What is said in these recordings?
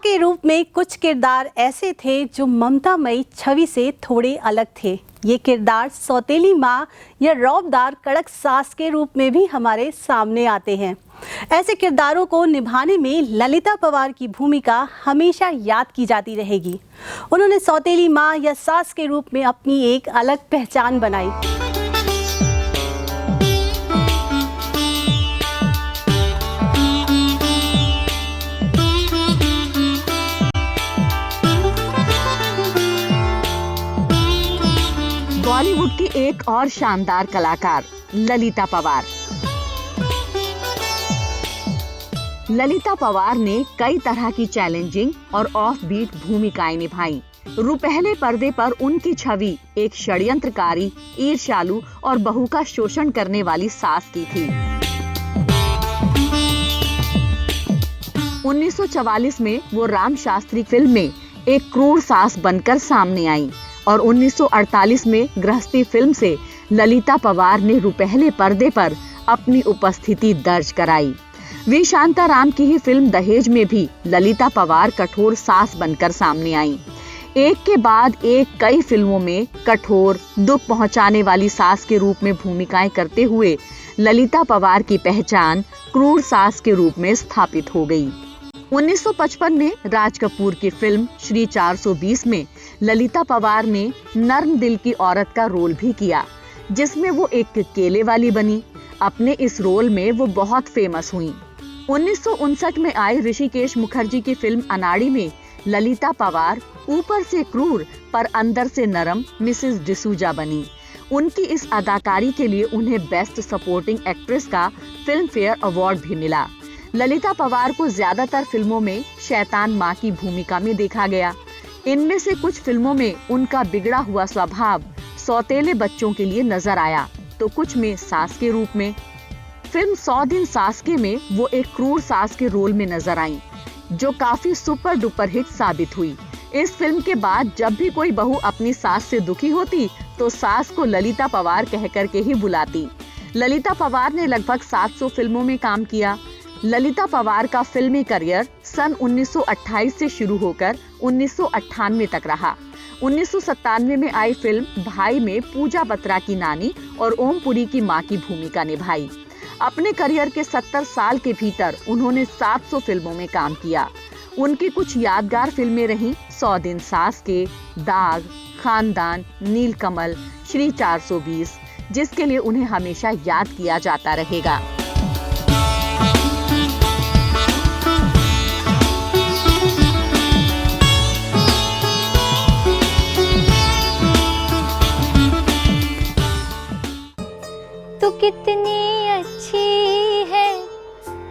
के रूप में कुछ किरदार ऐसे थे जो ममतामयी छवि से थोड़े अलग थे। ये किरदार सौतेली माँ या रौबदार कड़क सास के रूप में भी हमारे सामने आते हैं। ऐसे किरदारों को निभाने में ललिता पवार की भूमिका हमेशा याद की जाती रहेगी। उन्होंने सौतेली माँ या सास के रूप में अपनी एक अलग पहचान बनाई। बॉलीवुड की एक और शानदार कलाकार ललिता पवार। ललिता पवार ने कई तरह की चैलेंजिंग और ऑफ बीट भूमिकाएं निभाई। रुपहले पर्दे पर उनकी छवि एक षड्यंत्रकारी, ईर्ष्यालु और बहू का शोषण करने वाली सास की थी। 1944 में वो राम शास्त्री फिल्म में एक क्रूर सास बनकर सामने आई और 1948 में गृहस्थी फिल्म से ललिता पवार ने रुपहले पर्दे पर अपनी उपस्थिति दर्ज कराई। वी शांताराम की ही फिल्म दहेज में भी ललिता पवार कठोर सास बनकर सामने आई। एक के बाद एक कई फिल्मों में कठोर, दुख पहुंचाने वाली सास के रूप में भूमिकाएं करते हुए ललिता पवार की पहचान क्रूर सास के रूप में स्थापित हो गई। 1955 में राज कपूर की फिल्म श्री 420 में ललिता पवार ने नर्म दिल की औरत का रोल भी किया, जिसमें वो एक केले वाली बनी। अपने इस रोल में वो बहुत फेमस हुई। 1959 में आई ऋषिकेश मुखर्जी की फिल्म अनाड़ी में ललिता पवार ऊपर से क्रूर पर अंदर से नरम मिसेस डिसूजा बनी। उनकी इस अदाकारी के लिए उन्हें बेस्ट सपोर्टिंग एक्ट्रेस का फिल्म फेयर अवार्ड भी मिला। ललिता पवार को ज्यादातर फिल्मों में शैतान माँ की भूमिका में देखा गया। इनमें से कुछ फिल्मों में उनका बिगड़ा हुआ स्वभाव सौतेले बच्चों के लिए नजर आया, तो कुछ में सास के रूप में। फिल्म 100 दिन सासके में वो एक क्रूर सास के रोल में नजर आई, जो काफी सुपर डुपर हिट साबित हुई। इस फिल्म के बाद जब भी कोई बहू अपनी सास से दुखी होती तो सास को ललिता पवार कह करके ही बुलाती। ललिता पवार ने लगभग 700 फिल्मों में काम किया। ललिता पवार का फिल्मी करियर सन 1928 से शुरू होकर 1998 तक रहा। 1997 में आई फिल्म भाई में पूजा बत्रा की नानी और ओमपुरी की मां की भूमिका निभाई। अपने करियर के 70 साल के भीतर उन्होंने 700 फिल्मों में काम किया। उनकी कुछ यादगार फिल्में रहीं 100 दिन सासके, दाग, खानदान, नीलकमल, श्री 420, जिसके लिए उन्हें हमेशा याद किया जाता रहेगा। तू कितनी अच्छी है,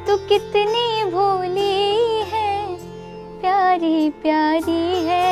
तू कितनी भोली है, प्यारी प्यारी है